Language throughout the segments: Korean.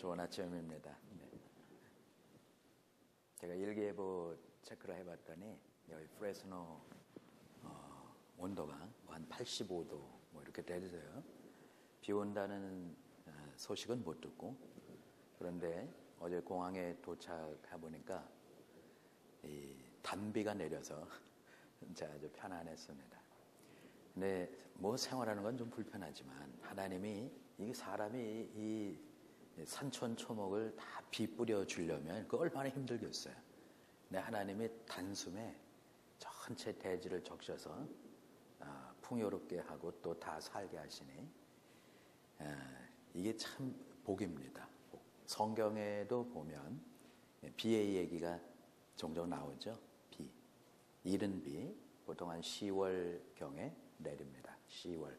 좋은 아침입니다. 네. 제가 일기예보 체크를 해봤더니 여기 프레스노 온도가 한 85도 뭐 이렇게 되서요. 비 온다는 소식은 못 듣고, 그런데 어제 공항에 도착해 보니까 이 단비가 내려서 진짜 아주 편안했습니다. 근데 뭐 생활하는 건 좀 불편하지만 하나님이 이 사람이 이 산천 초목을 다 비 뿌려 주려면 그 얼마나 힘들겠어요. 근데 하나님이 단숨에 전체 대지를 적셔서 풍요롭게 하고 또 다 살게 하시니 이게 참 복입니다. 성경에도 보면 비의 얘기가 종종 나오죠. 비, 이른 비 보통 한 10월경에 내립니다. 10월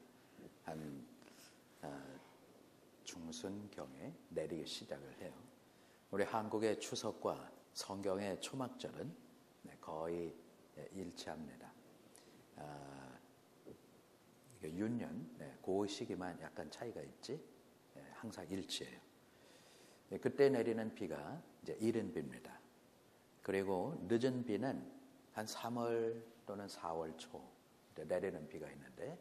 한 중순경에 내리기 시작을 해요. 우리 한국의 추석과 성경의 초막절은 거의 일치합니다. 윤년, 그 시기만 약간 차이가 있지 항상 일치해요. 그때 내리는 비가 이제 이른 비입니다. 그리고 늦은 비는 한 3월 또는 4월 초 내리는 비가 있는데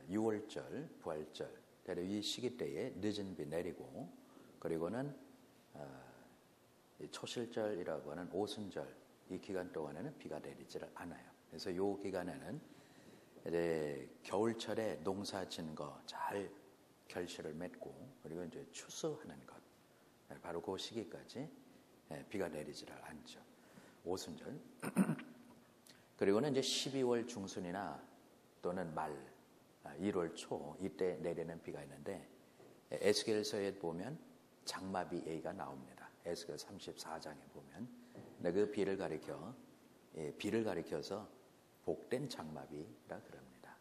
6월절, 부활절 대략 이 시기 때에 늦은 비 내리고, 그리고는 초실절이라고 하는 오순절 이 기간 동안에는 비가 내리지를 않아요. 그래서 이 기간에는 이제 겨울철에 농사 짓는 거 잘 결실을 맺고, 그리고 이제 추수하는 것 바로 그 시기까지 비가 내리지를 않죠. 오순절. 그리고는 이제 12월 중순이나 또는 말 1월 초 이때 내리는 비가 있는데 에스겔서에 보면 장마비 얘기가 나옵니다. 에스겔 34장에 보면. 근데 그 비를 가리켜서 복된 장마비라 그럽니다.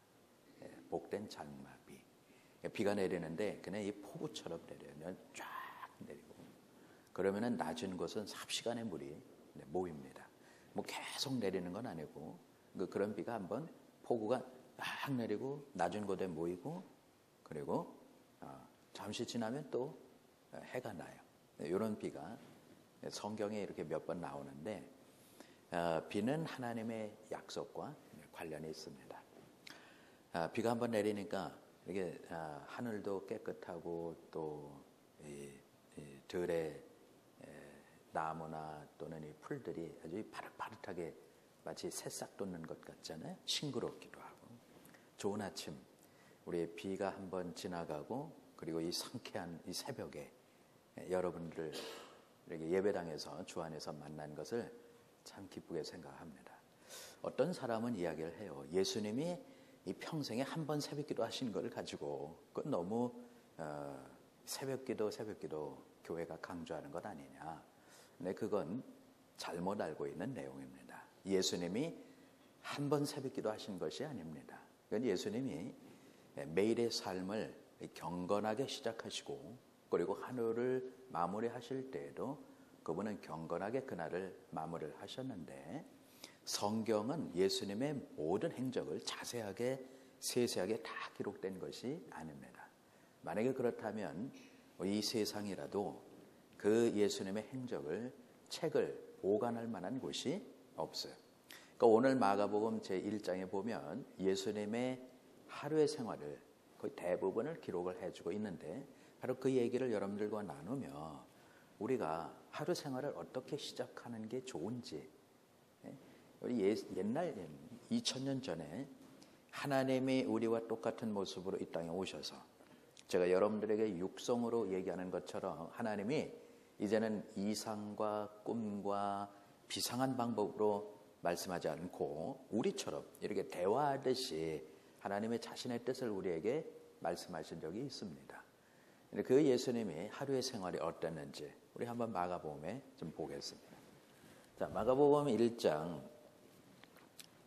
복된 장마비. 비가 내리는데 그냥 이 폭우처럼 내려요. 쫙 내리고. 그러면은 낮은 곳은 삽시간의 물이 모입니다. 뭐 계속 내리는 건 아니고 그런 비가 한번 폭우가 막 내리고 낮은 곳에 모이고, 그리고 잠시 지나면 또 해가 나요. 이런 비가 성경에 이렇게 몇 번 나오는데 비는 하나님의 약속과 관련이 있습니다. 비가 한번 내리니까 이게 하늘도 깨끗하고 또 들의 나무나 또는 이 풀들이 아주 파릇파릇하게 마치 새싹 돋는 것 같잖아요. 싱그럽기도 하고. 좋은 아침, 우리의 비가 한번 지나가고, 그리고 이 상쾌한 이 새벽에 여러분들 이렇게 예배당에서 주 안에서 만난 것을 참 기쁘게 생각합니다. 어떤 사람은 이야기를 해요. 예수님이 이 평생에 한 번 새벽기도 하신 걸 가지고 그건 너무 새벽기도 교회가 강조하는 것 아니냐. 근데 그건 잘못 알고 있는 내용입니다. 예수님이 한 번 새벽기도 하신 것이 아닙니다. 그건 예수님이 매일의 삶을 경건하게 시작하시고, 그리고 하루를 마무리하실 때에도 그분은 경건하게 그날을 마무리를 하셨는데, 성경은 예수님의 모든 행적을 자세하게 세세하게 다 기록된 것이 아닙니다. 만약에 그렇다면 이 세상이라도 그 예수님의 행적을 책을 보관할 만한 곳이 없어요. 그러니까 오늘 마가복음 제1장에 보면 예수님의 하루의 생활을 거의 대부분을 기록을 해주고 있는데, 바로 그 얘기를 여러분들과 나누며 우리가 하루 생활을 어떻게 시작하는 게 좋은지, 우리 옛날 2000년 전에 하나님이 우리와 똑같은 모습으로 이 땅에 오셔서, 제가 여러분들에게 육성으로 얘기하는 것처럼 하나님이 이제는 이상과 꿈과 비상한 방법으로 말씀하지 않고 우리처럼 이렇게 대화하듯이 하나님의 자신의 뜻을 우리에게 말씀하신 적이 있습니다. 그 예수님이 하루의 생활이 어땠는지 우리 한번 마가복음에 좀 보겠습니다. 자, 마가복음 1장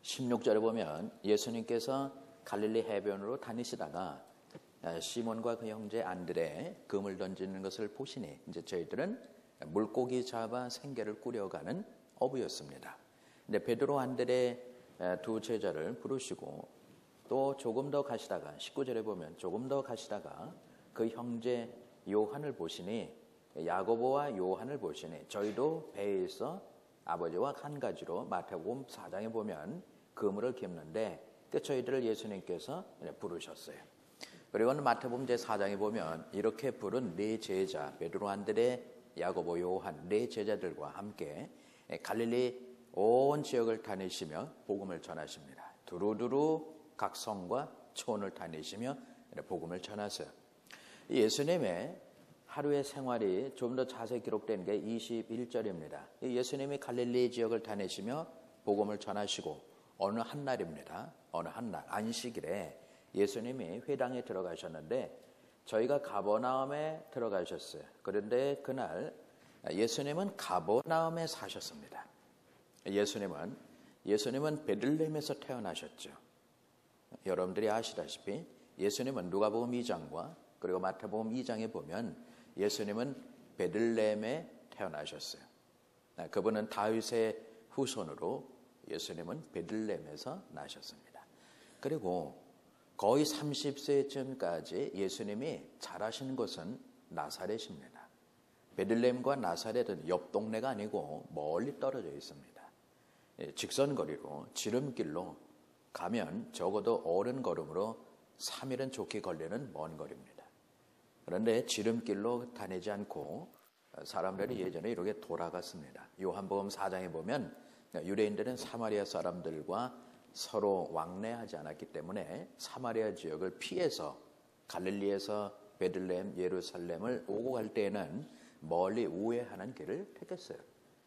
16절에 보면 예수님께서 갈릴리 해변으로 다니시다가 시몬과 그 형제 안드레 금을 던지는 것을 보시니, 이제 저희들은 물고기 잡아 생계를 꾸려가는 어부였습니다. 근데 베드로 안드레 두 제자를 부르시고 또 조금 더 가시다가 19절에 보면 조금 더 가시다가 그 형제 요한을 보시니 야고보와 요한을 보시니 저희도 배에 있어 아버지와 한 가지로 마태복음 4장에 보면 그물을 깁는데 그때 저희들을 예수님께서 부르셨어요. 그리고는 마태복음 제4장에 보면 이렇게 부른 네 제자 베드로, 안드레, 야고보, 요한 네 제자들과 함께 갈릴리 온 지역을 다니시며 복음을 전하십니다. 두루두루 각 성과 촌을 다니시며 복음을 전하세요. 예수님의 하루의 생활이 좀 더 자세히 기록된 게 21절입니다. 예수님이 갈릴리 지역을 다니시며 복음을 전하시고 어느 한 날입니다. 어느 한 날 안식일에 예수님이 회당에 들어가셨는데 저희가 가버나움에 들어가셨어요. 그런데 그날 예수님은 가버나움에 사셨습니다. 예수님은 베들레헴에서 태어나셨죠. 여러분들이 아시다시피 예수님은 누가복음 2장과 그리고 마태복음 2장에 보면 예수님은 베들레헴에 태어나셨어요. 그분은 다윗의 후손으로 예수님은 베들레헴에서 나셨습니다. 그리고 거의 30세쯤까지 예수님이 자라신 곳은 나사렛입니다. 베들레헴과 나사렛은 옆 동네가 아니고 멀리 떨어져 있습니다. 직선거리로 지름길로 가면 적어도 어른 걸음으로 3일은 좋게 걸리는 먼 거리입니다. 그런데 지름길로 다니지 않고 사람들이 예전에 이렇게 돌아갔습니다. 요한복음 4장에 보면 유대인들은 사마리아 사람들과 서로 왕래하지 않았기 때문에 사마리아 지역을 피해서 갈릴리에서 베들레헴, 예루살렘을 오고 갈 때에는 멀리 우회하는 길을 택했어요.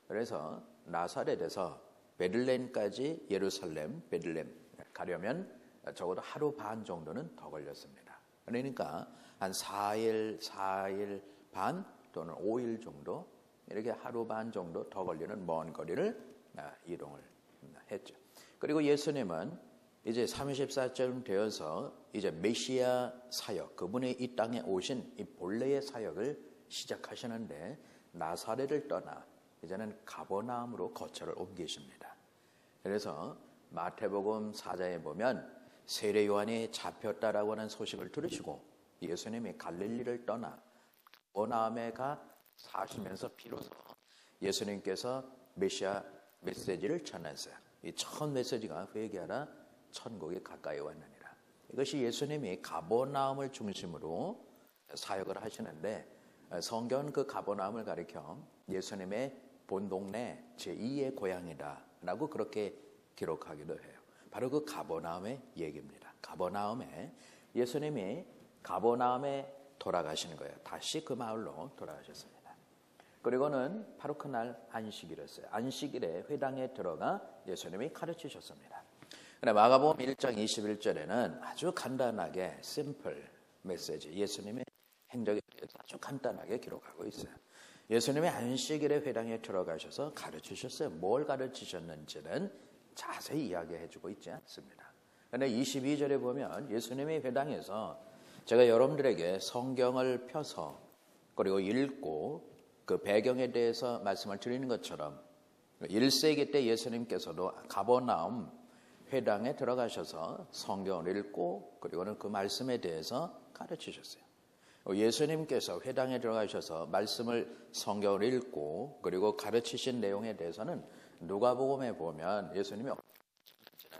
그래서 나사렛에서 베들레헴까지 예루살렘, 베들레헴 가려면 적어도 하루 반 정도는 더 걸렸습니다. 그러니까 한 4일 반 또는 5일 정도 이렇게 하루 반 정도 더 걸리는 먼 거리를 이동을 했죠. 그리고 예수님은 이제 34쯤 되어서 이제 메시아 사역, 그분이 이 땅에 오신 이 본래의 사역을 시작하시는데 나사렛을 떠나 이제는 가버나움으로 거처를 옮기십니다. 그래서 마태복음 4장에 보면 세례 요한이 잡혔다라고 하는 소식을 들으시고 예수님이 갈릴리를 떠나 가버나움에 가 사시면서 비로소 예수님께서 메시아 메시지를 전했어요. 이 첫 메시지가 회개하라 천국이 가까이 왔느니라. 이것이 예수님이 가버나움을 중심으로 사역을 하시는데 성경은 그 가버나움을 가리켜 예수님의 본 동네 제2의 고향이다라고 그렇게 기록하기도 해요. 바로 그 가버나움의 얘기입니다. 가버나움에 예수님이 가버나움에 돌아가시는 거예요. 다시 그 마을로 돌아가셨습니다. 그리고는 바로 그날 안식일이었어요. 안식일에 회당에 들어가 예수님이 가르치셨습니다. 마가복음 1장 21절에는 아주 간단하게 심플 메시지, 예수님의 행적에 대해서 아주 간단하게 기록하고 있어요. 예수님이 안식일에 회당에 들어가셔서 가르치셨어요. 뭘 가르치셨는지는 자세히 이야기해주고 있지 않습니다. 그런데 22절에 보면 예수님이 회당에서 제가 여러분들에게 성경을 펴서 그리고 읽고 그 배경에 대해서 말씀을 드리는 것처럼 1세기 때 예수님께서도 가버나움 회당에 들어가셔서 성경을 읽고 그리고는 그 말씀에 대해서 가르치셨어요. 예수님께서 회당에 들어가셔서 말씀을 성경을 읽고 그리고 가르치신 내용에 대해서는 누가복음에 보면 예수님이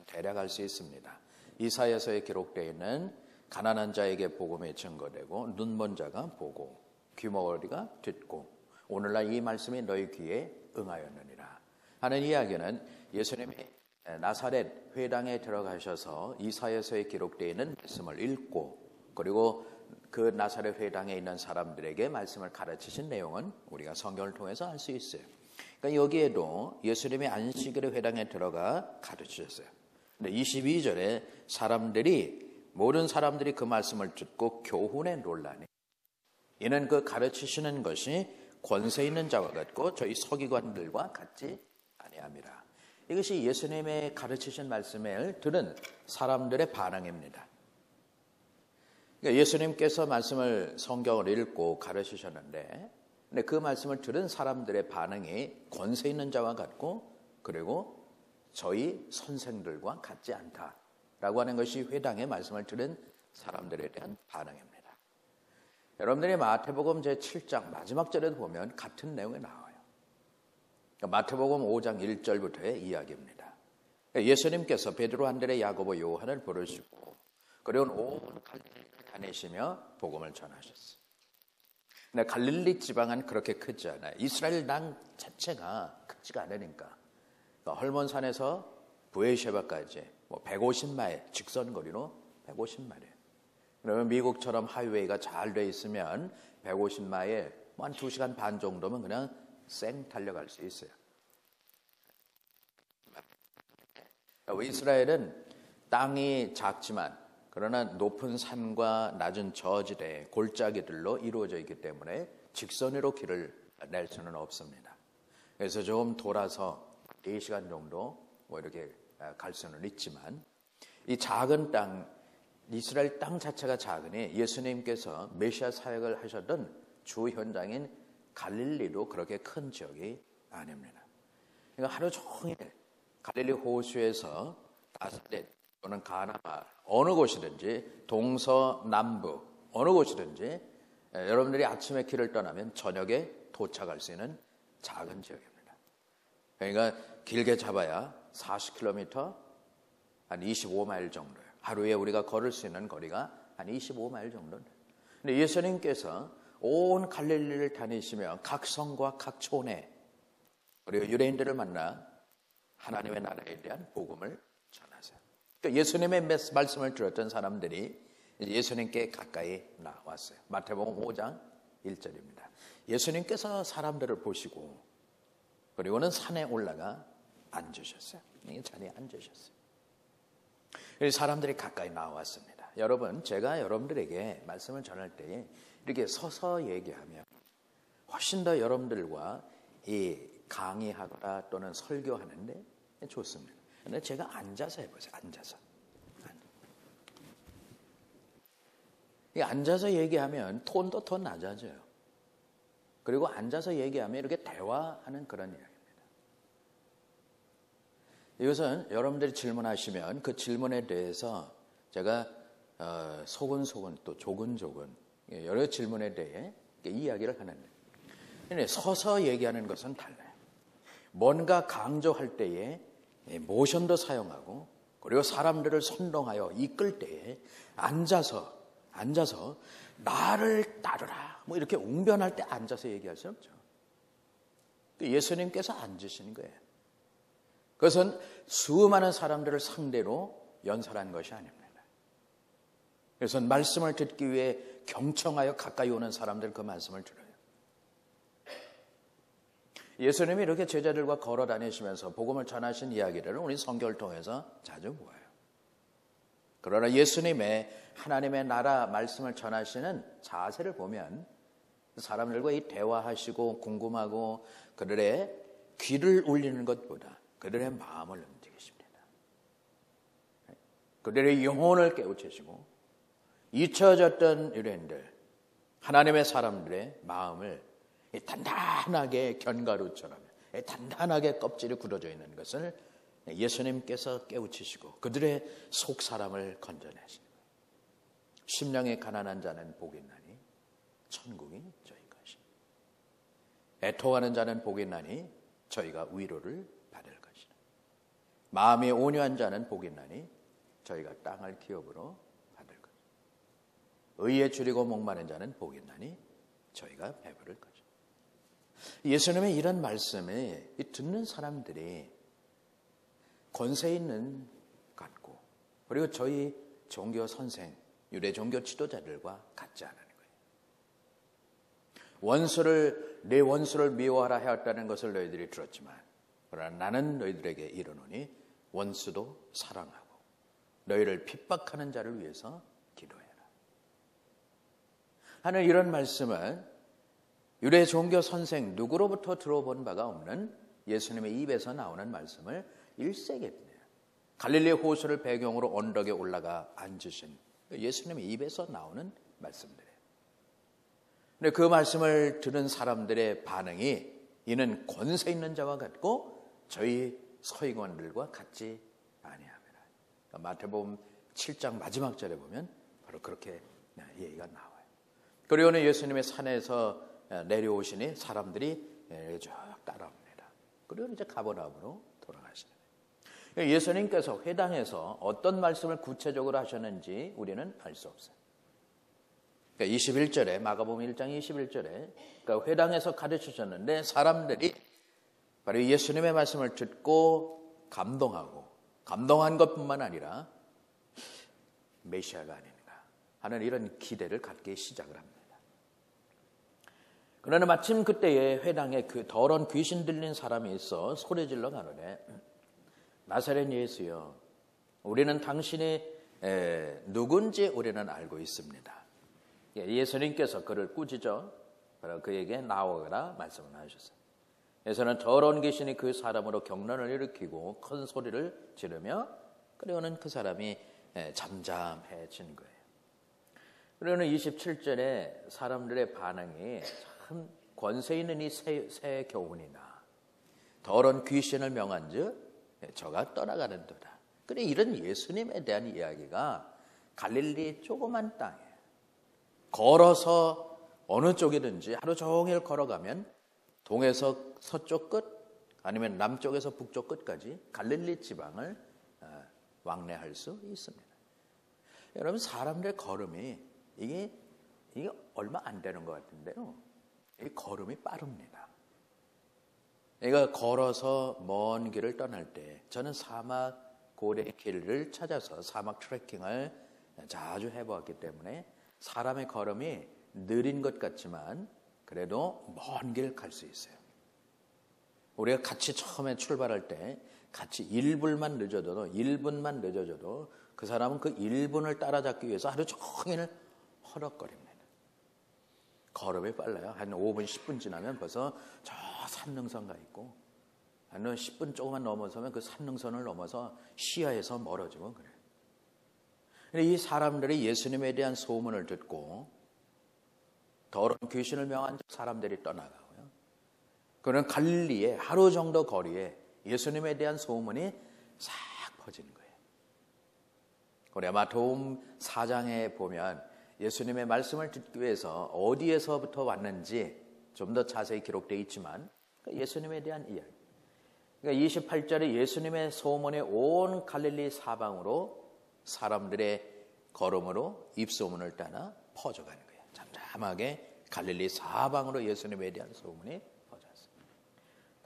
대략 알 수 있습니다. 이사야서에 기록되어 있는 가난한 자에게 복음이 증거되고 눈먼 자가 보고 귀머거리가 듣고 오늘날 이 말씀이 너희 귀에 응하였느니라 하는 이야기는 예수님이 나사렛 회당에 들어가셔서 이사야서에 기록되어 있는 말씀을 읽고 그리고 그 나사렛 회당에 있는 사람들에게 말씀을 가르치신 내용은 우리가 성경을 통해서 알 수 있어요. 그러니까 여기에도 예수님이 안식일에 회당에 들어가 가르치셨어요. 근데 22절에 모든 사람들이 그 말씀을 듣고 교훈에 놀라니 이는 그 가르치시는 것이 권세 있는 자와 같고 저희 서기관들과 같지 아니함이라. 이것이 예수님의 가르치신 말씀을 들은 사람들의 반응입니다. 그러니까 예수님께서 성경을 읽고 가르치셨는데 근데 그 말씀을 들은 사람들의 반응이 권세 있는 자와 같고 그리고 저희 선생들과 같지 않다라고 하는 것이 회당의 말씀을 들은 사람들에 대한 반응입니다. 여러분들이 마태복음 제7장 마지막 절에도 보면 같은 내용이 나와요. 마태복음 5장 1절부터의 이야기입니다. 예수님께서 베드로, 안드레, 야고보, 요한을 부르시고 그리고 온 갈릴리를 다니시며 복음을 전하셨어요. 근데 갈릴리 지방은 그렇게 크지 않아요. 이스라엘 땅 자체가 크지가 않으니까 헐몬산에서 부에쉐바까지 150마일 직선거리로 150마일이에요. 그러면 미국처럼 하이웨이가 잘 돼 있으면 150마일 한 2시간 반 정도면 그냥 쌩 달려갈 수 있어요. 이스라엘은 땅이 작지만 그러나 높은 산과 낮은 저지대, 골짜기들로 이루어져 있기 때문에 직선으로 길을 낼 수는 없습니다. 그래서 좀 돌아서 4시간 정도 이렇게 갈 수는 있지만 이 작은 땅, 이스라엘 땅 자체가 작으니 예수님께서 메시아 사역을 하셨던 주 현장인 갈릴리도 그렇게 큰 지역이 아닙니다. 그러니까 하루 종일 갈릴리 호수에서 나사렛 또는 가나 어느 곳이든지 동서남북 어느 곳이든지 여러분들이 아침에 길을 떠나면 저녁에 도착할 수 있는 작은 지역입니다. 그러니까 길게 잡아야 40km, 한 25마일 정도예요. 하루에 우리가 걸을 수 있는 거리가 한 25마일 정도입니다. 근데 예수님께서 온 갈릴리를 다니시며 각 성과 각 촌에 그리고 유대인들을 만나 하나님의 나라에 대한 복음을 전하세요. 그러니까 예수님의 말씀을 들었던 사람들이 예수님께 가까이 나왔어요. 마태복음 5장 1절입니다. 예수님께서 사람들을 보시고 그리고는 산에 올라가 앉으셨어요. 자리에 앉으셨어요. 사람들이 가까이 나왔습니다. 여러분, 제가 여러분들에게 말씀을 전할 때 이렇게 서서 얘기하면 훨씬 더 여러분들과 이 강의하거나 또는 설교하는데 좋습니다. 근데 제가 앉아서 해보세요. 앉아서 얘기하면 톤도 더 낮아져요. 그리고 앉아서 얘기하면 이렇게 대화하는 그런 이야기입니다. 이것은 여러분들이 질문하시면 그 질문에 대해서 제가 소근소근 또 조근조근 여러 질문에 대해 이야기를 하는데 서서 얘기하는 것은 달라요. 뭔가 강조할 때에 모션도 사용하고 그리고 사람들을 선동하여 이끌 때에 앉아서 나를 따르라 이렇게 웅변할 때 앉아서 얘기할 수 없죠. 예수님께서 앉으시는 거예요. 그것은 수많은 사람들을 상대로 연설한 것이 아닙니다. 그래서 말씀을 듣기 위해 경청하여 가까이 오는 사람들 그 말씀을 들어요. 예수님이 이렇게 제자들과 걸어 다니시면서 복음을 전하신 이야기를 우리 성경을 통해서 자주 보아요. 그러나 예수님의 하나님의 나라 말씀을 전하시는 자세를 보면 사람들과 이 대화하시고 궁금하고 그들의 귀를 울리는 것보다 그들의 마음을 움직이십니다. 그들의 영혼을 깨우치시고 잊혀졌던 유대인들, 하나님의 사람들의 마음을 단단하게 견가루처럼 단단하게 껍질이 굳어져 있는 것을 예수님께서 깨우치시고 그들의 속 사람을 건져내시는 거예요. 심령이 가난한 자는 복이 있나니 천국이 저희 것이니 애통하는 자는 복이 있나니 저희가 위로를 받을 것이니 마음이 온유한 자는 복이 있나니 저희가 땅을 기업으로 받을 것이니 의에 줄이고 목마른 자는 복이 있나니 저희가 배부를 것이니 예수님의 이런 말씀에 듣는 사람들이 권세 있는 것 같고 그리고 저희 종교 선생, 유대 종교 지도자들과 같지 않은 거예요. 내 원수를 미워하라 하였다는 것을 너희들이 들었지만 그러나 나는 너희들에게 이르노니 원수도 사랑하고 너희를 핍박하는 자를 위해서 기도해라 하는 이런 말씀은 유대 종교 선생 누구로부터 들어본 바가 없는 예수님의 입에서 나오는 말씀을 일세기입니다. 갈릴리 호수를 배경으로 언덕에 올라가 앉으신 예수님의 입에서 나오는 말씀들이에요. 근데 그 말씀을 들은 사람들의 반응이 이는 권세 있는 자와 같고 저희 서기관들과 같지 아니합니다. 마태복음 7장 마지막 절에 보면 바로 그렇게 얘기가 나와요. 그리고는 예수님의 산에서 내려오시니 사람들이 쭉 따라옵니다. 그리고 이제 가버나움으로 돌아가시는 거예요. 예수님께서 회당에서 어떤 말씀을 구체적으로 하셨는지 우리는 알 수 없어요. 21절에 마가복음 1장 21절에 그러니까 회당에서 가르치셨는데 사람들이 바로 예수님의 말씀을 듣고 감동한 것뿐만 아니라 메시아가 아닌가 하는 이런 기대를 갖기 시작을 합니다. 그러나 마침 그때에 회당에 그 더러운 귀신 들린 사람이 있어 소리질러 가노래 나사렛 예수여 우리는 당신이 누군지 우리는 알고 있습니다. 예수님께서 그를 꾸짖어 바로 그에게 나오거라 말씀을 하셨어요. 예수는 더러운 귀신이 그 사람으로 경련을 일으키고 큰 소리를 지르며 그리고는 그 사람이 잠잠해진 거예요. 그리고는 27절에 사람들의 반응이 참 권세 있는 이 새 교훈이나 더러운 귀신을 명한즉 저가 떠나가는도다. 그래 이런 예수님에 대한 이야기가 갈릴리 조그만 땅에 걸어서 어느 쪽이든지 하루 종일 걸어가면 동에서 서쪽 끝 아니면 남쪽에서 북쪽 끝까지 갈릴리 지방을 왕래할 수 있습니다. 여러분 사람들의 걸음이 이게 얼마 안 되는 것 같은데요. 이 걸음이 빠릅니다. 내가 걸어서 먼 길을 떠날 때 저는 사막 고래 길을 찾아서 사막 트레킹을 자주 해보았기 때문에 사람의 걸음이 느린 것 같지만 그래도 먼 길 갈 수 있어요. 우리가 같이 처음에 출발할 때 같이 1분만 늦어져도 그 사람은 그 1분을 따라잡기 위해서 하루 종일 허덕거립니다. 걸음이 빨라요. 한 5분, 10분 지나면 벌써 저 산능선 가 있고 한 10분 조금만 넘어서면 그 산능선을 넘어서 시야에서 멀어지고 그래요. 이 사람들이 예수님에 대한 소문을 듣고 더러운 귀신을 명한 사람들이 떠나가고요. 그는 갈릴리의 하루 정도 거리에 예수님에 대한 소문이 싹 퍼지는 거예요. 우리 마태복음 4장에 보면 예수님의 말씀을 듣기 위해서 어디에서부터 왔는지 좀 더 자세히 기록되어 있지만 예수님에 대한 이야기. 그러니까 28절에 예수님의 소문이 온 갈릴리 사방으로 사람들의 걸음으로 입소문을 따라 퍼져가는 거예요. 잠잠하게 갈릴리 사방으로 예수님에 대한 소문이 퍼졌어요.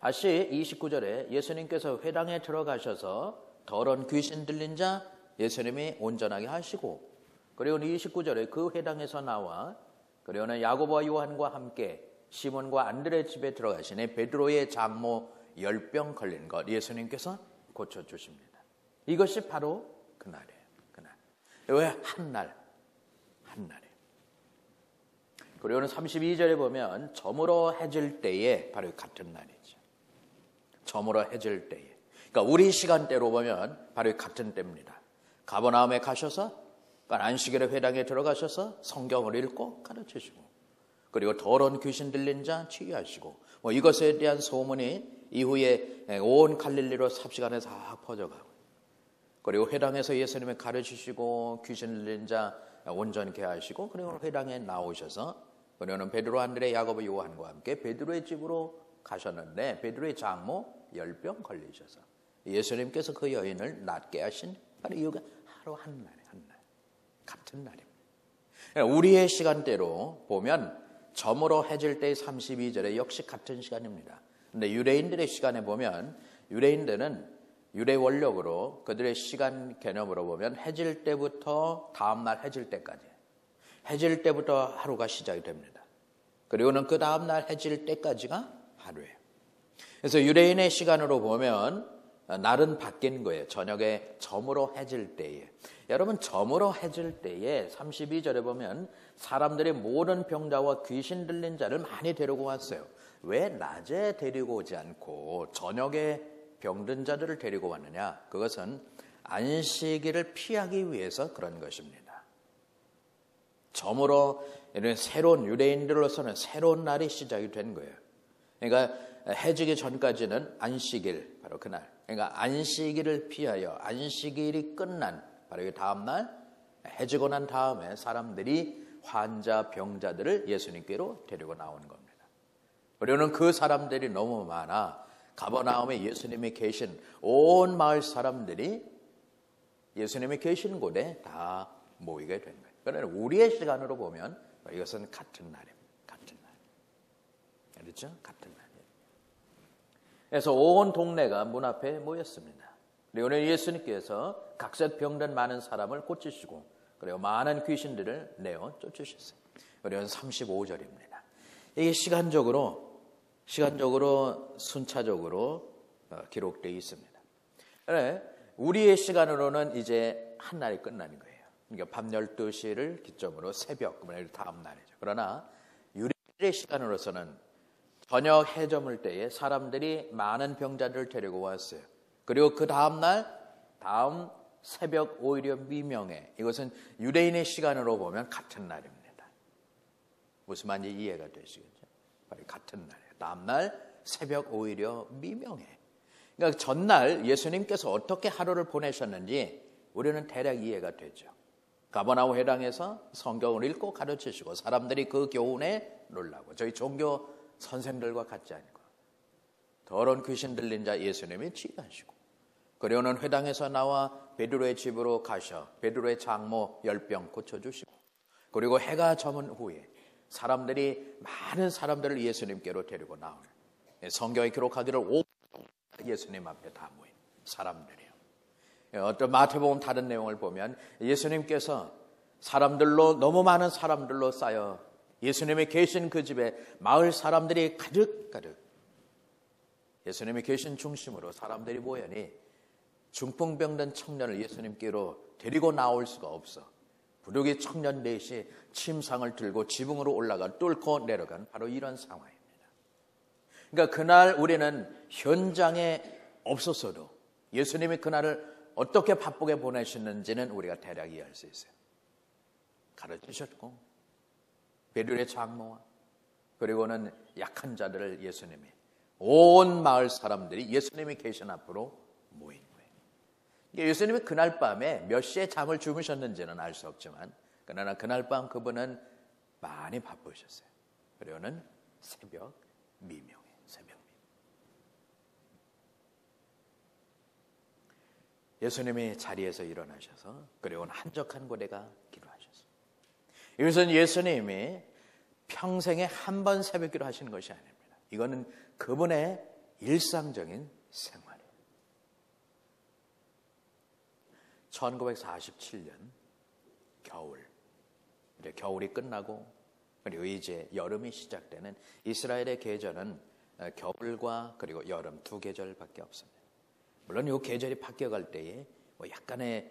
다시 29절에 예수님께서 회당에 들어가셔서 더러운 귀신 들린 자 예수님이 온전하게 하시고 그리고 29절에 그 회당에서 나와 그리고는 야고보와 요한과 함께 시몬과 안드레 집에 들어가시니 베드로의 장모 열병 걸린 것 예수님께서 고쳐주십니다. 이것이 바로 그날이에요. 그날. 왜 한날이에요. 그리고는 32절에 보면 저물어 해질 때에 바로 같은 날이죠. 저물어 해질 때에. 그러니까 우리 시간대로 보면 바로 같은 때입니다. 가버나움에 가셔서 안식일에 회당에 들어가셔서 성경을 읽고 가르치시고 그리고 더러운 귀신 들린 자 치유하시고 이것에 대한 소문이 이후에 온 갈릴리로 삽시간에 다 퍼져가고 그리고 회당에서 예수님을 가르치시고 귀신 들린 자 온전케 하시고 그리고 회당에 나오셔서 그리고는 베드로, 안드레, 야고보, 요한과 함께 베드로의 집으로 가셨는데 베드로의 장모 열병 걸리셔서 예수님께서 그 여인을 낫게 하신 바로 이유가 하루 한 날 같은 날입니다. 우리의 시간대로 보면 저물어 해질 때의 32절에 역시 같은 시간입니다. 근데 유대인들의 시간에 보면 유대인들은 유대 원력으로 그들의 시간 개념으로 보면 해질 때부터 다음날 해질 때까지 해질 때부터 하루가 시작이 됩니다. 그리고는 그 다음날 해질 때까지가 하루예요. 그래서 유대인의 시간으로 보면 날은 바뀐 거예요. 저녁에 저물어 해질 때에. 여러분 저물어 해질 때에 32절에 보면 사람들이 모든 병자와 귀신 들린 자를 많이 데리고 왔어요. 왜 낮에 데리고 오지 않고 저녁에 병든 자들을 데리고 왔느냐? 그것은 안식일을 피하기 위해서 그런 것입니다. 저물어 이런 새로운 유대인들로서는 새로운 날이 시작이 된 거예요. 그러니까 해지기 전까지는 안식일, 바로 그날. 그러니까 안식일을 피하여 안식일이 끝난 바로 이 다음 날 해지고 난 다음에 사람들이 환자, 병자들을 예수님께로 데리고 나오는 겁니다. 우리는 그 사람들이 너무 많아 가버나움에 예수님이 계신 온 마을 사람들이 예수님이 계신 곳에 다 모이게 된 거예요. 그러나 우리의 시간으로 보면 이것은 같은 날입니다. 같은 날. 그렇죠? 같은 날이에요. 그래서 온 동네가 문 앞에 모였습니다. 그리고 오늘 예수님께서 각색 병든 많은 사람을 고치시고 그리고 많은 귀신들을 내어 쫓으셨어요. 그리고 35절입니다. 이게 시간적으로 순차적으로 기록되어 있습니다. 그래, 우리의 시간으로는 이제 한 날이 끝나는 거예요. 그러니까 밤 12시를 기점으로 새벽, 다음 날이죠. 그러나 유대인의 시간으로서는 저녁 해저물 때에 사람들이 많은 병자들을 데리고 왔어요. 그리고 그 다음 날, 다음 새벽 오히려 미명에, 이것은 유대인의 시간으로 보면 같은 날입니다. 무슨 말인지 이해가 되시겠죠? 바로 같은 날이에요. 다음 날 새벽 오히려 미명에. 그러니까 전날 예수님께서 어떻게 하루를 보내셨는지 우리는 대략 이해가 되죠. 가버나움 회당에서 성경을 읽고 가르치시고 사람들이 그 교훈에 놀라고 저희 종교 선생들과 같지 않고 더러운 귀신 들린 자 예수님이 치유하시고 그리고는 회당에서 나와 베드로의 집으로 가셔 베드로의 장모 열병 고쳐주시고 그리고 해가 저문 후에 많은 사람들을 예수님께로 데리고 나오는 성경에 기록하기를 5분 예수님 앞에 다 모인 사람들이에요. 어떤 마태복음 다른 내용을 보면 예수님께서 너무 많은 사람들로 쌓여 예수님이 계신 그 집에 마을 사람들이 가득 예수님이 계신 중심으로 사람들이 모여니 중풍병든 청년을 예수님께로 데리고 나올 수가 없어. 부득이 청년 넷이 침상을 들고 지붕으로 올라가 뚫고 내려간 바로 이런 상황입니다. 그러니까 그날 우리는 현장에 없었어도 예수님이 그날을 어떻게 바쁘게 보내셨는지는 우리가 대략 이해할 수 있어요. 가르치셨고 베드로의 장모와 그리고는 약한 자들을 예수님이 온 마을 사람들이 예수님이 계신 앞으로 모인 거예요. 예수님이 그날 밤에 몇 시에 잠을 주무셨는지는 알 수 없지만 그러나 그날 밤 그분은 많이 바쁘셨어요. 그리고는 새벽 미명에 예수님이 자리에서 일어나셔서 그리고는 한적한 곳에가 기도하셨어요. 이것은 예수님이 평생에 한 번 새벽기도 하시는 것이 아닙니다. 이거는 그분의 일상적인 생활이에요. 1947년 겨울, 이제 겨울이 끝나고 그리고 이제 여름이 시작되는 이스라엘의 계절은 겨울과 그리고 여름 두 계절밖에 없습니다. 물론 이 계절이 바뀌어갈 때에 약간의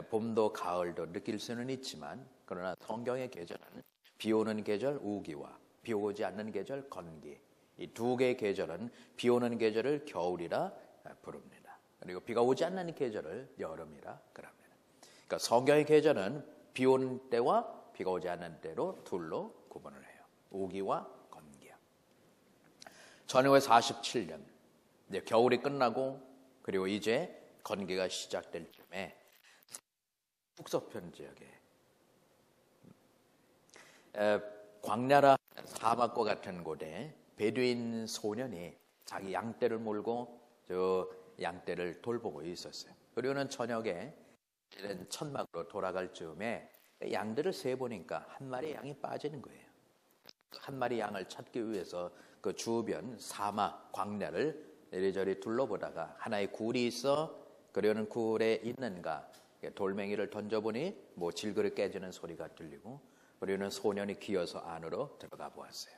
봄도 가을도 느낄 수는 있지만 그러나 성경의 계절은 비 오는 계절 우기와 비 오지 않는 계절 건기 이 두 개의 계절은 비 오는 계절을 겨울이라 부릅니다. 그리고 비가 오지 않는 계절을 여름이라 그럽니다. 그러니까 성경의 계절은 비 오는 때와 비가 오지 않는 때로 둘로 구분을 해요. 우기와 건기야. 1947년 이제 겨울이 끝나고 그리고 이제 건기가 시작될 쯤에 북서편 지역에 광야라 사막과 같은 곳에 베두인 소년이 자기 양떼를 몰고 저 양떼를 돌보고 있었어요. 그리고는 저녁에 천막으로 돌아갈 즈음에 양들을 세보니까 한 마리 양이 빠지는 거예요. 한 마리 양을 찾기 위해서 그 주변 사막 광야를 이리저리 둘러보다가 하나의 굴이 있어 그려는 굴에 있는가 돌멩이를 던져보니 뭐 질그릇 깨지는 소리가 들리고 그리고는 소년이 기어서 안으로 들어가 보았어요.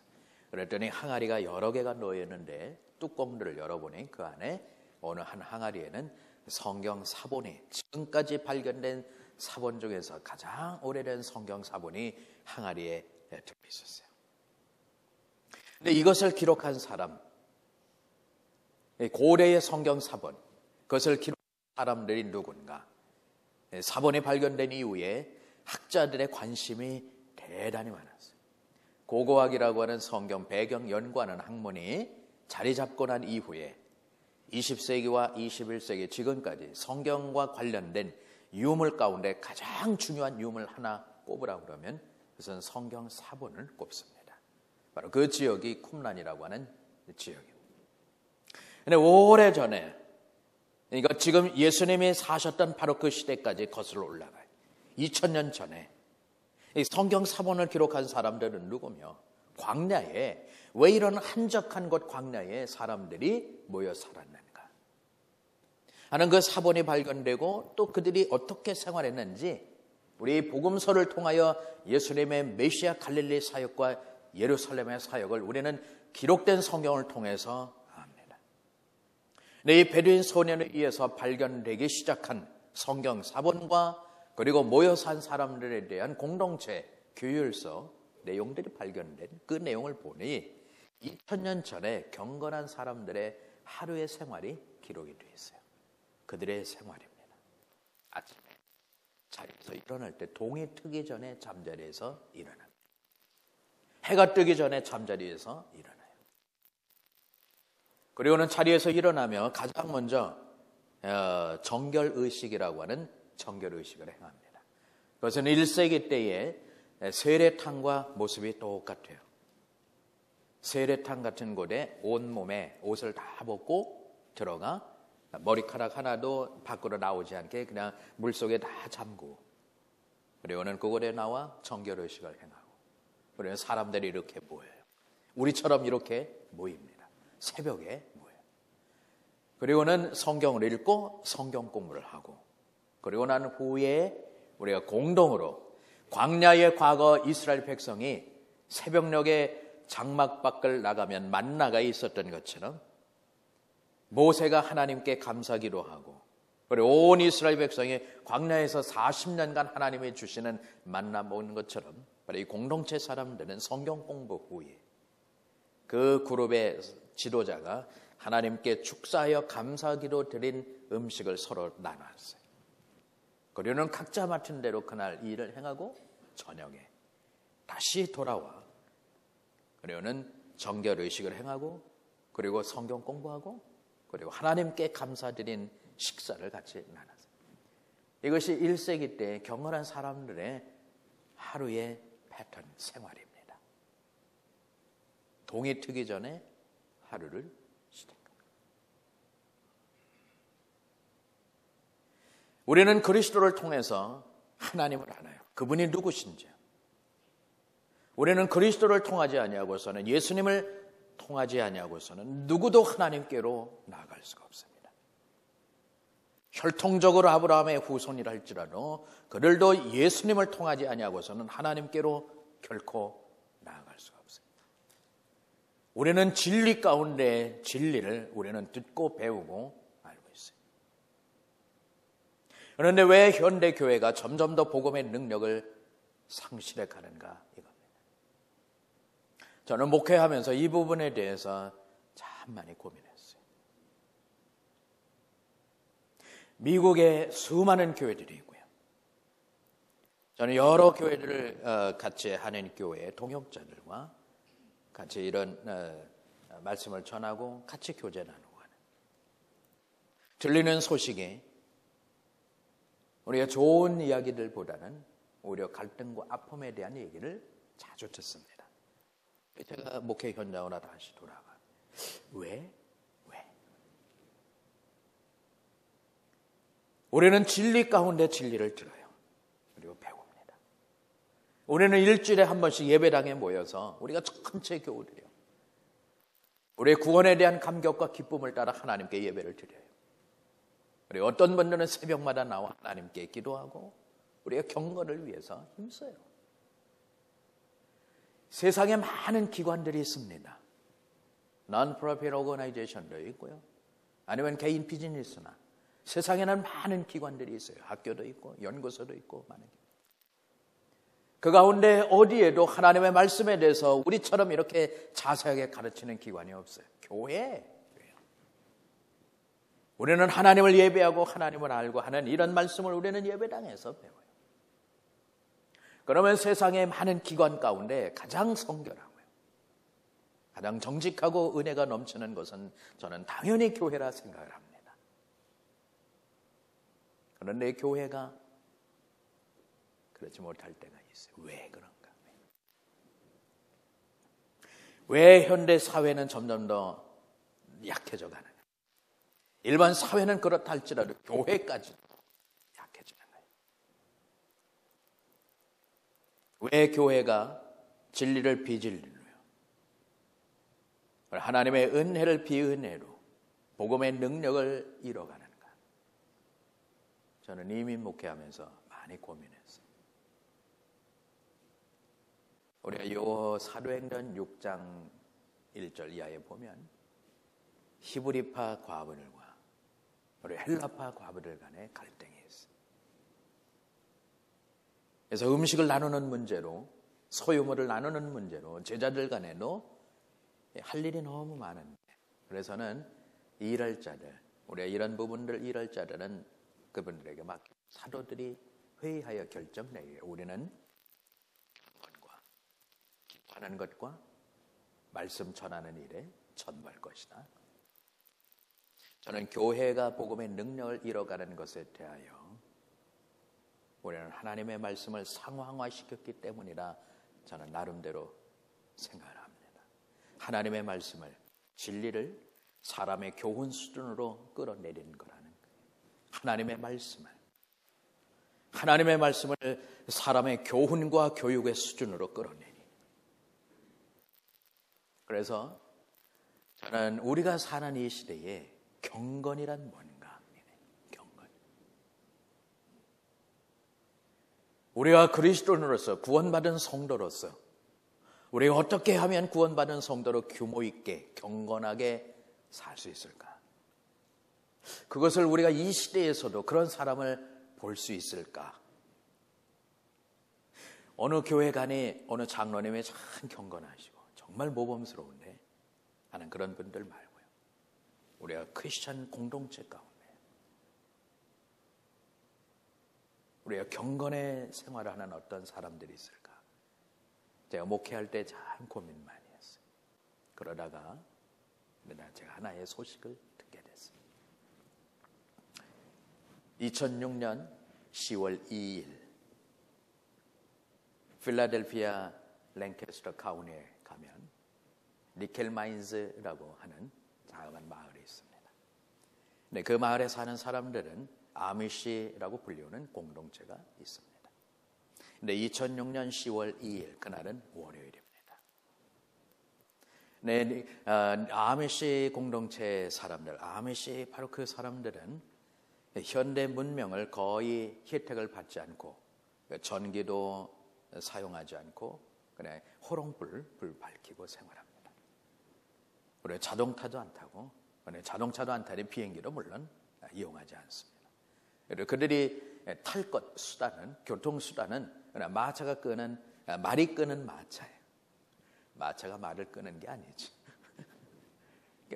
그랬더니 항아리가 여러 개가 놓여있는데 뚜껑들을 열어보니 그 안에 어느 한 항아리에는 성경 사본이 지금까지 발견된 사본 중에서 가장 오래된 성경 사본이 항아리에 들어있었어요. 근데 이것을 기록한 사람 고대의 성경 사본, 그것을 기록한 사람들이 누군가? 사본이 발견된 이후에 학자들의 관심이 대단히 많았어요. 고고학이라고 하는 성경 배경 연구하는 학문이 자리 잡고 난 이후에 20세기와 21세기 지금까지 성경과 관련된 유물 가운데 가장 중요한 유물 하나 꼽으라고 그러면 그것은 성경 사본을 꼽습니다. 바로 그 지역이 쿰란이라고 하는 지역입니다. 근데 오래전에, 그러니까 지금 예수님이 사셨던 바로 그 시대까지 거슬러 올라가요. 2000년 전에 이 성경 사본을 기록한 사람들은 누구며, 광야에 왜 이런 한적한 곳 광야에 사람들이 모여 살았는가 하는 그 사본이 발견되고, 또 그들이 어떻게 생활했는지 우리 복음서를 통하여 예수님의 메시아 갈릴리 사역과 예루살렘의 사역을 우리는 기록된 성경을 통해서 압니다. 이 베두인 소년에 의해서 발견되기 시작한 성경 사본과 그리고 모여 산 사람들에 대한 공동체 규율서 내용들이 발견된 그 내용을 보니 2000년 전에 경건한 사람들의 하루의 생활이 기록이 되어 있어요. 그들의 생활입니다. 아침에 자리에서 일어날 때 동이 트기 전에 잠자리에서 일어납니다. 해가 뜨기 전에 잠자리에서 일어나요. 그리고는 자리에서 일어나며 가장 먼저 정결의식이라고 하는 정결의식을 행합니다. 그것은 1세기 때의 세례탕과 모습이 똑같아요. 세례탕 같은 곳에 온몸에 옷을 다 벗고 들어가 머리카락 하나도 밖으로 나오지 않게 그냥 물속에 다 잠그고, 그리고는 그곳에 나와 정결의식을 행하고, 그리고 사람들이 이렇게 모여요. 우리처럼 이렇게 모입니다. 새벽에 모여요. 그리고는 성경을 읽고 성경 공부를 하고, 그리고 난 후에 우리가 공동으로 광야의 과거 이스라엘 백성이 새벽녘에 장막 밖을 나가면 만나가 있었던 것처럼 모세가 하나님께 감사기도 하고, 그리고 온 이스라엘 백성이 광야에서 40년간 하나님이 주시는 만나 먹는 것처럼 바로 이 공동체 사람들은 성경 공부 후에 그 그룹의 지도자가 하나님께 축사하여 감사기도 드린 음식을 서로 나눴어요. 그리고는 각자 맡은 대로 그날 일을 행하고 저녁에 다시 돌아와 그리고는 정결의식을 행하고, 그리고 성경 공부하고, 그리고 하나님께 감사드린 식사를 같이 나눴어요. 이것이 1세기 때 경건한 사람들의 하루의 패턴 생활입니다. 동이 트기 전에 하루를 시작합니다. 우리는 그리스도를 통해서 하나님을 알아요. 그분이 누구신지. 우리는 그리스도를 통하지 아니하고서는, 예수님을 통하지 아니하고서는 누구도 하나님께로 나아갈 수가 없습니다. 혈통적으로 아브라함의 후손이라 할지라도 그들도 예수님을 통하지 아니하고서는 하나님께로 결코 나아갈 수가 없습니다. 우리는 진리 가운데 진리를 우리는 듣고 배우고 알고 있어요. 그런데 왜 현대 교회가 점점 더 복음의 능력을 상실해 가는가 이겁니다. 저는 목회하면서 이 부분에 대해서 참 많이 고민했어요. 미국에 수많은 교회들이 있고요. 저는 여러 교회들을 같이 하는 교회의 동역자들과 같이 이런 말씀을 전하고 같이 교제 나누고 하는, 들리는 소식이 우리가 좋은 이야기들보다는 오히려 갈등과 아픔에 대한 얘기를 자주 듣습니다. 제가 목회 현장으로 다시 돌아가. 왜? 우리는 진리 가운데 진리를 들어요. 그리고 배웁니다. 우리는 일주일에 한 번씩 예배당에 모여서 우리가 전체 교우들이요. 우리의 구원에 대한 감격과 기쁨을 따라 하나님께 예배를 드려요. 그리고 어떤 분들은 새벽마다 나와 하나님께 기도하고 우리의 경건을 위해서 힘써요. 세상에 많은 기관들이 있습니다. Non-profit organization도 있고요. 아니면 개인 비즈니스나 세상에는 많은 기관들이 있어요. 학교도 있고 연구소도 있고 많은. 그 가운데 어디에도 하나님의 말씀에 대해서 우리처럼 이렇게 자세하게 가르치는 기관이 없어요. 교회예요. 우리는 하나님을 예배하고 하나님을 알고 하는 이런 말씀을 우리는 예배당에서 배워요. 그러면 세상의 많은 기관 가운데 가장 성결하고요, 가장 정직하고 은혜가 넘치는 것은 저는 당연히 교회라 생각을 합니다. 그런데 교회가 그렇지 못할 때가 있어요. 왜 그런가? 왜 현대 사회는 점점 더 약해져 가는 거예요? 일반 사회는 그렇다 할지라도 교회까지 약해지는 거예요. 왜 교회가 진리를 비진리로요? 하나님의 은혜를 비은혜로 복음의 능력을 잃어가는가? 저는 이민 목회하면서 많이 고민했어요. 우리가 요 사도행전 6장 1절 이하에 보면 히브리파 과부들과 우리 헬라파 과부들 간의 갈등이 있어요. 그래서 음식을 나누는 문제로, 소유물을 나누는 문제로 제자들 간에도 할 일이 너무 많은데, 그래서는 일할 자들, 우리가 이런 부분들 일할 자들은 그분들에게 맡겨 사도들이 회의하여 결정내요. 우리는 경건과 기도하는 것과 말씀 전하는 일에 전무할 것이다. 저는 교회가 복음의 능력을 잃어가는 것에 대하여 우리는 하나님의 말씀을 상황화시켰기 때문이라 저는 나름대로 생각을 합니다. 하나님의 말씀을, 진리를 사람의 교훈 수준으로 끌어내리는 거라는 거예요. 하나님의 말씀을 사람의 교훈과 교육의 수준으로 끌어내리. 그래서 저는 우리가 사는 이 시대에 경건이란 뭔가? 경건. 우리가 그리스도인으로서 구원받은 성도로서 우리가 어떻게 하면 구원받은 성도로 규모 있게 경건하게 살 수 있을까? 그것을 우리가 이 시대에서도 그런 사람을 볼 수 있을까? 어느 교회 가니 어느 장로님이 참 경건하시고 정말 모범스러운데 하는 그런 분들 말고요. 우리가 크리스천 공동체 가운데 우리가 경건의 생활을 하는 어떤 사람들이 있을까? 제가 목회할 때 참 고민 많이 했어요. 그러다가 제가 하나의 소식을 듣게 됐습니다. 2006년 10월 2일 필라델피아 랭캐스터 카운티에 가면 니켈 마인즈라고 하는 자그마한 마을이 있습니다. 근데 그 마을에 사는 사람들은 아미시라고 불리우는 공동체가 있습니다. 근데 2006년 10월 2일 그날은 월요일입니다. 네, 아미시 공동체 사람들, 아미시 바로 그 사람들은 현대 문명을 거의 혜택을 받지 않고 전기도 사용하지 않고 그냥 호롱불 밝히고 생활합니다. 우리 자동차도 안 타고 자동차도 안 타는 비행기도 물론 이용하지 않습니다. 그들이 탈 것 수단은 교통수단은 마차가 끄는 말이 끄는 마차예요. 마차가 말을 끄는 게 아니지.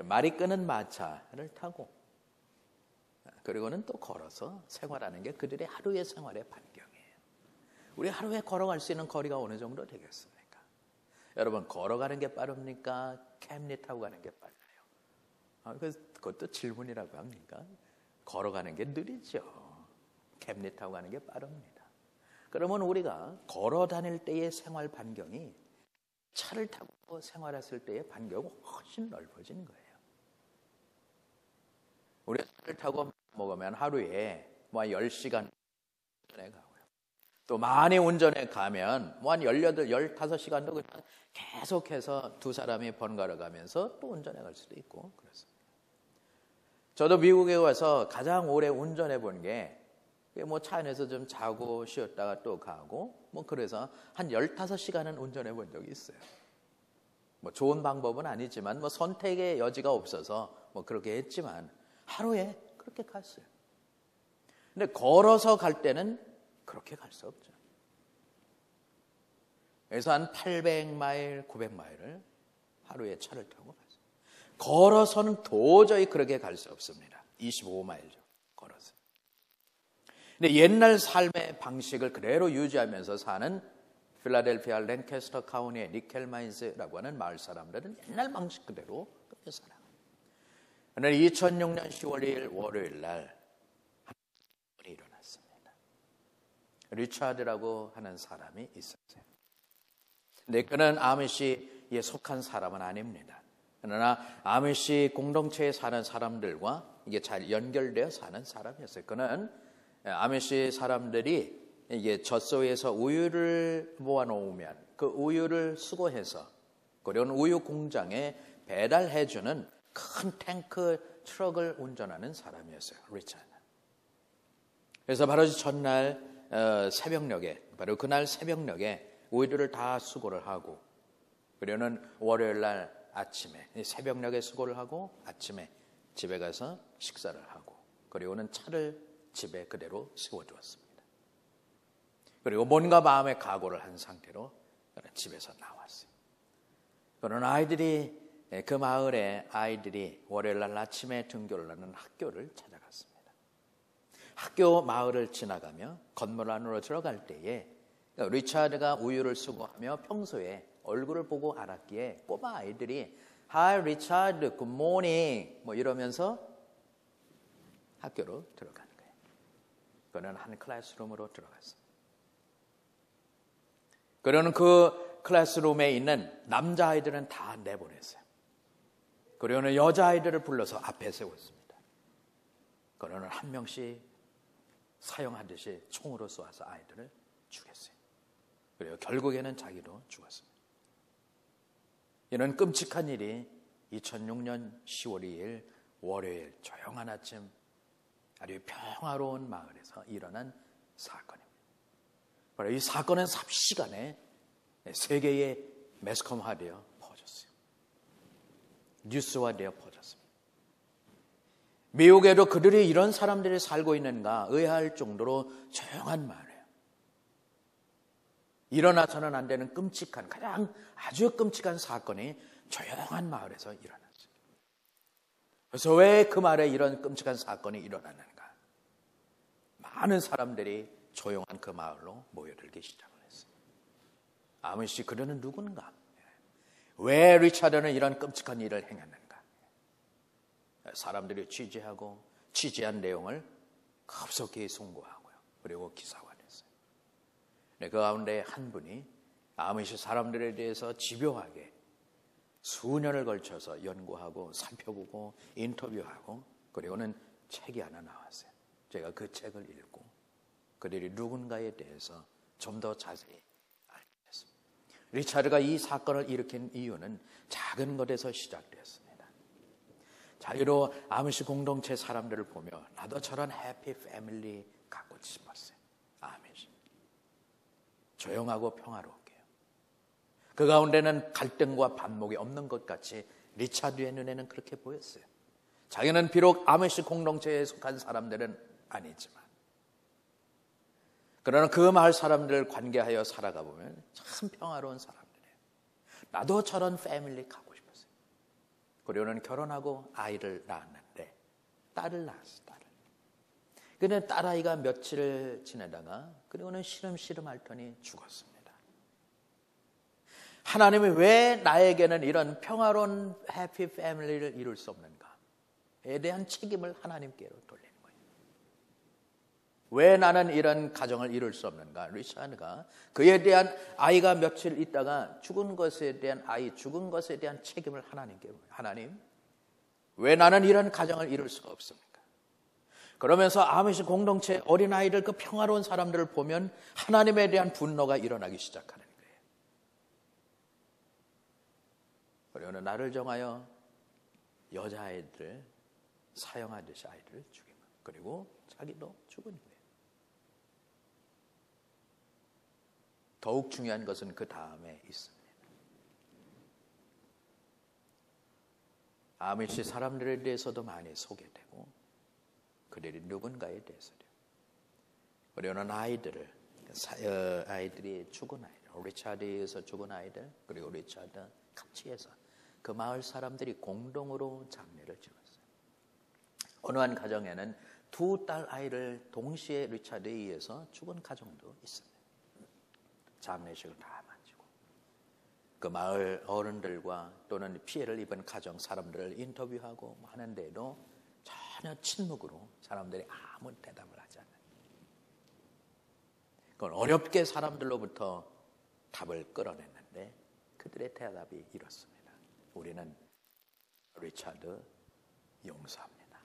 말이 끄는 마차를 타고 그리고는 또 걸어서 생활하는 게 그들의 하루의 생활의 반경이에요. 우리 하루에 걸어갈 수 있는 거리가 어느 정도 되겠습니까? 여러분 걸어가는 게 빠릅니까? 캠리 타고 가는 게 빨라요? 그것도 질문이라고 합니까? 걸어가는 게 느리죠. 캠리 타고 가는 게 빠릅니다. 그러면 우리가 걸어 다닐 때의 생활 반경이 차를 타고 생활했을 때의 반경은 훨씬 넓어진 거예요. 우리가 차를 타고 먹으면 하루에 뭐 한 10시간 운전해 가고요. 또 많이 운전해 가면 뭐 한 18, 15시간도 그냥 계속해서 두 사람이 번갈아 가면서 또 운전해 갈 수도 있고 그렇습니다. 저도 미국에 와서 가장 오래 운전해 본 게 뭐 차 안에서 좀 자고 쉬었다가 또 가고 뭐 그래서 한 15시간은 운전해 본 적이 있어요. 뭐 좋은 방법은 아니지만 뭐 선택의 여지가 없어서 뭐 그렇게 했지만 하루에 그렇게 갔어요. 근데 걸어서 갈 때는 그렇게 갈 수 없죠. 그래서 한 800마일, 900마일을 하루에 차를 타고 갔어요. 걸어서는 도저히 그렇게 갈 수 없습니다. 25마일죠. 걸어서. 근데 옛날 삶의 방식을 그대로 유지하면서 사는 필라델피아 랭캐스터 카운티의 니켈 마인즈라고 하는 마을 사람들은 옛날 방식 그대로 그렇게 살아요. 그런데 2006년 10월 2일 월요일 날 한 일이 일어났습니다. 리차드라고 하는 사람이 있었어요. 근데 그는 아미시 아미시에 속한 사람은 아닙니다. 그러나 아미시 공동체에 사는 사람들과 이게 잘 연결되어 사는 사람이었어요. 그는 아미시 사람들이 이게 젖소에서 우유를 모아놓으면 그 우유를 수거해서 그런 우유 공장에 배달해주는 큰 탱크 트럭을 운전하는 사람이었어요. 리차드. 그래서 바로 전날 새벽녘에, 바로 그날 새벽녘에 우유들을 다 수거를 하고, 그리고는 월요일 날 아침에 새벽녘에 수거를 하고 아침에 집에 가서 식사를 하고, 그리고는 차를 집에 그대로 세워두었습니다. 그리고 뭔가 마음의 각오를 한 상태로 집에서 나왔어요. 그런 아이들이, 그 마을의 아이들이 월요일 날 아침에 등교를 하는 학교를 찾아갔습니다. 학교 마을을 지나가며 건물 안으로 들어갈 때에 리차드가 우유를 수거하며 평소에 얼굴을 보고 알았기에 꼬마 아이들이 Hi 리차드, good morning 뭐 이러면서 학교로 들어가는 거예요. 그는 한 클래스룸으로 들어갔습니다. 그러는 그 클래스룸에 있는 남자아이들은 다 내보냈어요. 그러는 여자아이들을 불러서 앞에 세웠습니다. 그러는 한 명씩 사용하듯이 총으로 쏘아서 아이들을 죽였어요. 그리고 결국에는 자기도 죽었습니다. 이런 끔찍한 일이 2006년 10월 2일 월요일 조용한 아침 아주 평화로운 마을에서 일어난 사건입니다. 바로 이 사건은 삽시간에 세계의 매스컴화되어 퍼졌어요. 뉴스화되어 퍼졌습니다. 미국에도 그들이 이런 사람들이 살고 있는가 의아할 정도로 조용한 마을이에요. 일어나서는 안 되는 끔찍한, 가장 아주 끔찍한 사건이 조용한 마을에서 일어났어요. 그래서 왜 그 마을에 이런 끔찍한 사건이 일어났는가? 많은 사람들이 조용한 그 마을로 모여들기 시작을 했어요. 아미시 그들은 누군가? 왜 리차드는 이런 끔찍한 일을 행했는가? 사람들이 취재하고 취재한 내용을 급속히 송고하고요. 그리고 기사화됐어요. 그 가운데 한 분이 아미시 사람들에 대해서 집요하게 수년을 걸쳐서 연구하고 살펴보고 인터뷰하고 그리고는 책이 하나 나왔어요. 제가 그 책을 읽고 그들이 누군가에 대해서 좀 더 자세히 알게 됐습니다. 리차드가 이 사건을 일으킨 이유는 작은 것에서 시작되었습니다. 자유로 아미시 공동체 사람들을 보며 나도 저런 해피 패밀리 갖고 싶었어요. 아미시 조용하고 평화롭게요. 그 가운데는 갈등과 반목이 없는 것 같이 리차드의 눈에는 그렇게 보였어요. 자기는 비록 아미시 공동체에 속한 사람들은 아니지만 그러나 그 마을 사람들을 관계하여 살아가 보면 참 평화로운 사람들이에요. 나도 저런 패밀리 갖고 싶었어요. 그리고는 결혼하고 아이를 낳았는데 딸을 낳았어요. 그런데 딸아이가 며칠을 지내다가 그리고는 시름시름 앓더니 죽었습니다. 하나님이 왜 나에게는 이런 평화로운 해피 패밀리를 이룰 수 없는가에 대한 책임을 하나님께로 돌리는 거예요. 왜 나는 이런 가정을 이룰 수 없는가? 리차드가 그에 대한 아이가 며칠 있다가 죽은 것에 대한 죽은 것에 대한 책임을 하나님께 하나님, 왜 나는 이런 가정을 이룰 수가 없습니까? 그러면서 아미시 공동체 어린아이들 그 평화로운 사람들을 보면 하나님에 대한 분노가 일어나기 시작하는 거예요. 그러나 나를 정하여 여자아이들을 사용하듯이 아이들을 죽이고 그리고 자기도 죽은 거예요. 더욱 중요한 것은 그 다음에 있습니다. 아미시 사람들에 대해서도 많이 소개되고 그들이 누군가에 대해서도 그러는 아이들이 죽은 아이들, 리차드에서 죽은 아이들 그리고 리차드 같이 해서 그 마을 사람들이 공동으로 장례를 치렀어요. 어느 한 가정에는 두 딸 아이를 동시에 리차드에 의해서 죽은 가정도 있습니다. 장례식을 다 마치고 그 마을 어른들과 또는 피해를 입은 가정 사람들을 인터뷰하고 하는데도 전혀 침묵으로 사람들이 아무 대답을 하지 않아요. 그건 어렵게 사람들로부터 답을 끌어냈는데 그 그들의 대답이 이렇습니다. 우리는 리차드 용서합니다.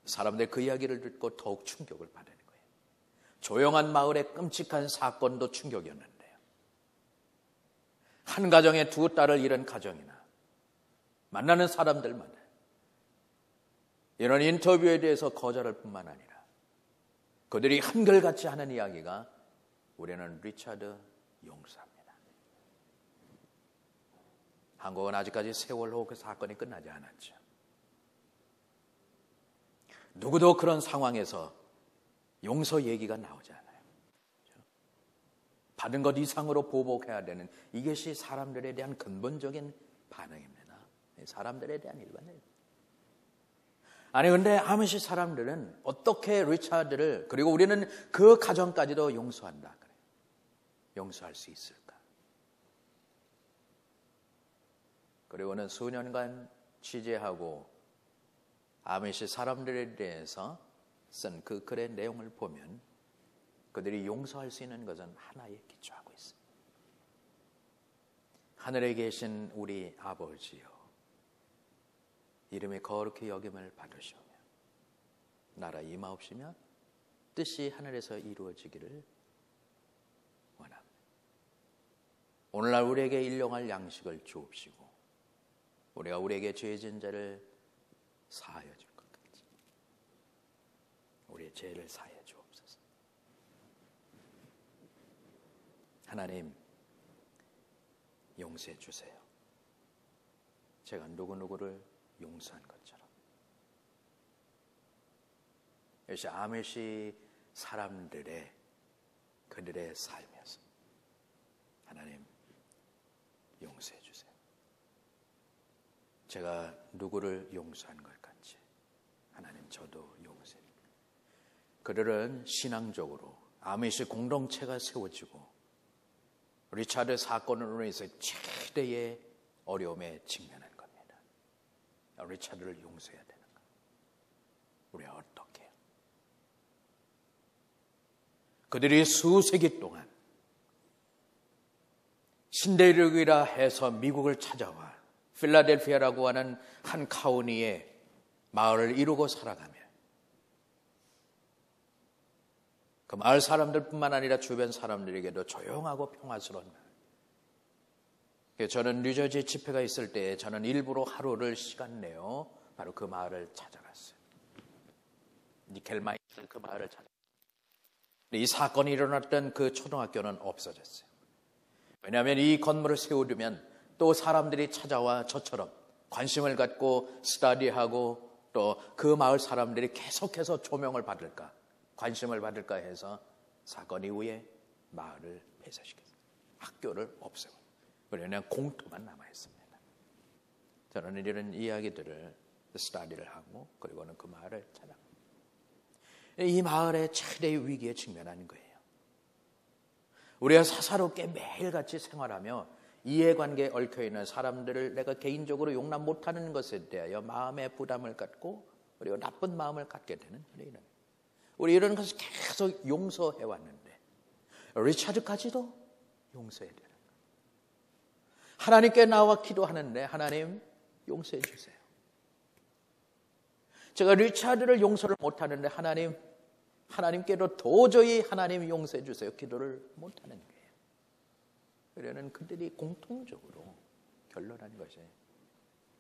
사람들 그 이야기를 듣고 더욱 충격을 받는 거예요. 조용한 마을의 끔찍한 사건도 충격이었는데요. 한 가정에 두 딸을 잃은 가정이나 만나는 사람들마다 이런 인터뷰에 대해서 거절할 뿐만 아니라 그들이 한결같이 하는 이야기가 우리는 리차드 용서합니다. 한국은 아직까지 세월호 그 사건이 끝나지 않았죠. 누구도 그런 상황에서 용서 얘기가 나오지 않아요. 받은 것 이상으로 보복해야 되는 이것이 사람들에 대한 근본적인 반응입니다. 사람들에 대한 일반적. 아니 근데 아미시 사람들은 어떻게 리차드를 그리고 우리는 그 가정까지도 용서한다 그래요. 용서할 수 있을까? 그리고는 수년간 취재하고 아미시 사람들에 대해서 쓴 그 글의 내용을 보면 그들이 용서할 수 있는 것은 하나에 기초하고 있습니다. 하늘에 계신 우리 아버지요, 이름이 거룩히 여김을 받으시오며 나라 임하옵시며 뜻이 하늘에서 이루어지기를 원합니다. 오늘날 우리에게 일용할 양식을 주옵시고 우리가 우리에게 죄진 자를 사하여 줄 것 같이 우리의 죄를 사하여 주옵소서. 하나님 용서해 주세요. 제가 누구누구를 용서한 것처럼. 이것이 아메시 사람들의 그들의 삶이었습니다. 하나님 용서해 주세요. 제가 누구를 용서한 것 같이 하나님 저도 용서해 주세요. 그들은 신앙적으로 아메시 공동체가 세워지고 리차드 사건으로 인해서 최대의 어려움에 직면한 겁니다. 리차드를 용서해야 되는 것. 우리가 어떻게 해요? 그들이 수세기 동안 신대륙이라 해서 미국을 찾아와 필라델피아라고 하는 한 카운티의 마을을 이루고 살아가며 그 마을 사람들뿐만 아니라 주변 사람들에게도 조용하고 평화스러운 마을. 저는 뉴저지 집회가 있을 때 저는 일부러 하루를 시간 내어 바로 그 마을을 찾아갔어요. 니켈마이스 그 마을을 찾아갔어요. 이 사건이 일어났던 그 초등학교는 없어졌어요. 왜냐하면 이 건물을 세우려면 또 사람들이 찾아와 저처럼 관심을 갖고 스터디하고 또 그 마을 사람들이 계속해서 조명을 받을까 관심을 받을까 해서 사건 이후에 마을을 폐쇄시켰어요. 학교를 없애고 그냥 공터만 남아있습니다. 저는 이런 이야기들을 스터디를 하고 그리고는 그 마을을 찾아갑니다. 이 마을의 최대의 위기에 직면하는 거예요. 우리가 사사롭게 매일같이 생활하며 이해관계에 얽혀있는 사람들을 내가 개인적으로 용납 못하는 것에 대하여 마음의 부담을 갖고 그리고 나쁜 마음을 갖게 되는 일은 우리 이런 것을 계속 용서해왔는데 리차드까지도 용서해야 되는 거예요. 하나님께 나와 기도하는데 하나님 용서해 주세요. 제가 리차드를 용서를 못하는데 하나님께도 도저히 하나님 용서해 주세요. 기도를 못하는 거예요. 그러는 그들이 공통적으로 결론한 것이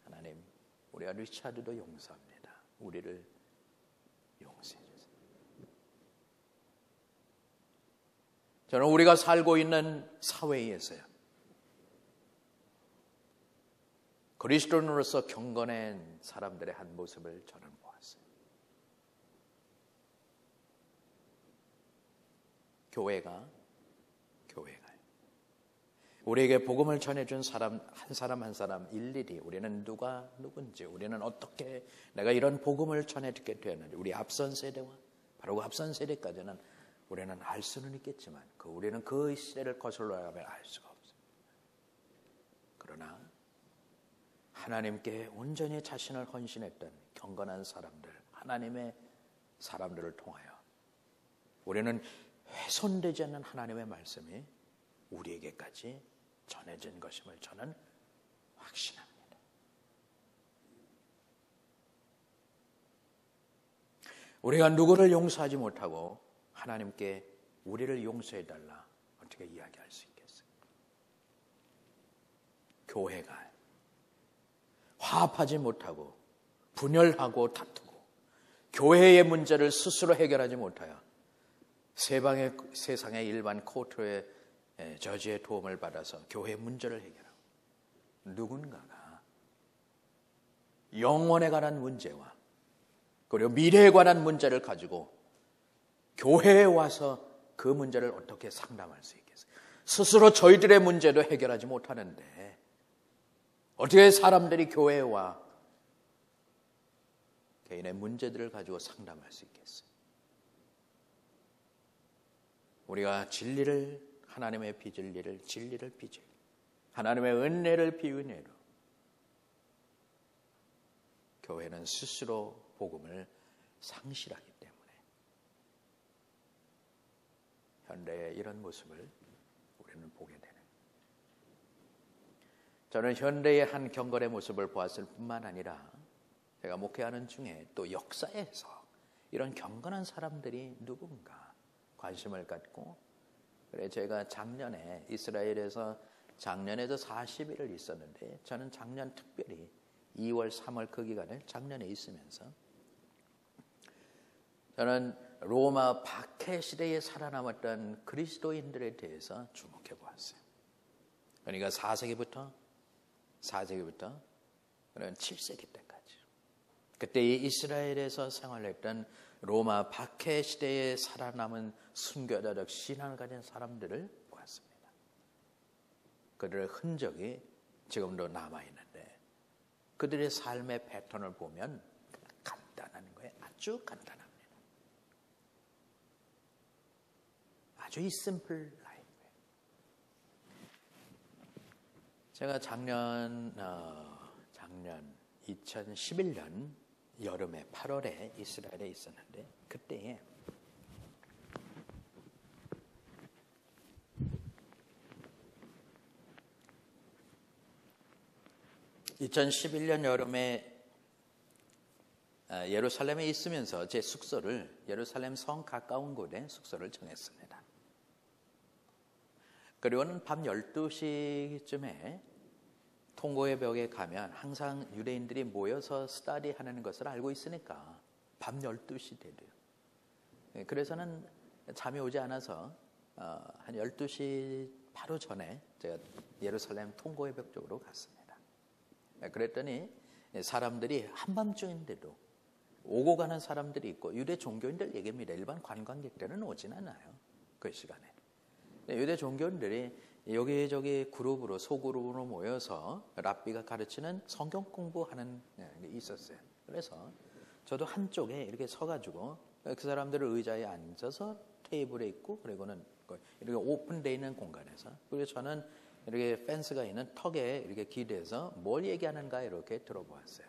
하나님 우리가 리차드도 용서합니다. 우리를 용서해 주세요. 저는 우리가 살고 있는 사회에서요. 그리스도인으로서 경건한 사람들의 한 모습을 저는 보았어요. 교회가 우리에게 복음을 전해준 사람 한 사람 일일이 우리는 누군지 우리는 어떻게 내가 이런 복음을 전해듣게 되었는지 우리 앞선 세대와 바로 그 앞선 세대까지는 우리는 알 수는 있겠지만 우리는 그 시대를 거슬러 가면 알 수가 없어요. 그러나 하나님께 온전히 자신을 헌신했던 경건한 사람들, 하나님의 사람들을 통하여 우리는 훼손되지 않는 하나님의 말씀이 우리에게까지 전해진 것임을 저는 확신합니다. 우리가 누구를 용서하지 못하고 하나님께 우리를 용서해달라 어떻게 이야기할 수 있겠어요? 교회가 화합하지 못하고 분열하고 다투고 교회의 문제를 스스로 해결하지 못하여 세상의 일반 코트의 저지의 도움을 받아서 교회의 문제를 해결하고 누군가가 영혼에 관한 문제와 그리고 미래에 관한 문제를 가지고 교회에 와서 그 문제를 어떻게 상담할 수 있겠어요? 스스로 저희들의 문제도 해결하지 못하는데 어떻게 사람들이 교회에 와 개인의 문제들을 가지고 상담할 수 있겠어요? 우리가 진리를 하나님의 비진리를 진리를 비진리 하나님의 은혜를 비은혜로 교회는 스스로 복음을 상실하기 때문에 현대의 이런 모습을 우리는 보게 되는 저는 현대의 한 경건의 모습을 보았을 뿐만 아니라 제가 목회하는 중에 또 역사에서 이런 경건한 사람들이 누군가 관심을 갖고 그래 제가 작년에 이스라엘에서 작년에도 40일을 있었는데 저는 작년 특별히 2월, 3월 그 기간을 작년에 있으면서 저는 로마 박해 시대에 살아남았던 그리스도인들에 대해서 주목해 보았어요. 그러니까 4세기부터 그런 7세기 때까지 그때 이 이스라엘에서 생활했던 로마 박해 시대에 살아남은 순교자적 신앙을 가진 사람들을 보았습니다. 그들의 흔적이 지금도 남아있는데 그들의 삶의 패턴을 보면 간단한 거예요. 아주 간단합니다. 아주 simple life예요. 제가 작년 2011년 여름에 8월에 이스라엘에 있었는데 그때에 (2011년) 여름에 예루살렘에 있으면서 제 숙소를 예루살렘 성 가까운 곳에 숙소를 정했습니다. 그리고는 밤 12시쯤에 통고의 벽에 가면 항상 유대인들이 모여서 스터디하는 것을 알고 있으니까 밤 12시 되도요. 그래서는 잠이 오지 않아서 한 12시 바로 전에 제가 예루살렘 통고의 벽 쪽으로 갔습니다. 그랬더니 사람들이 한밤중인데도 오고 가는 사람들이 있고 유대 종교인들 얘기입니다. 일반 관광객들은 오진 않아요. 그 시간에. 유대 종교인들이 여기저기 그룹으로 소그룹으로 모여서 랍비가 가르치는 성경 공부하는 게 있었어요. 그래서 저도 한쪽에 이렇게 서가지고 그 사람들을 의자에 앉아서 테이블에 있고 그리고는 이렇게 오픈되어 있는 공간에서 그리고 저는 이렇게 펜스가 있는 턱에 이렇게 기대서 뭘 얘기하는가 이렇게 들어보았어요.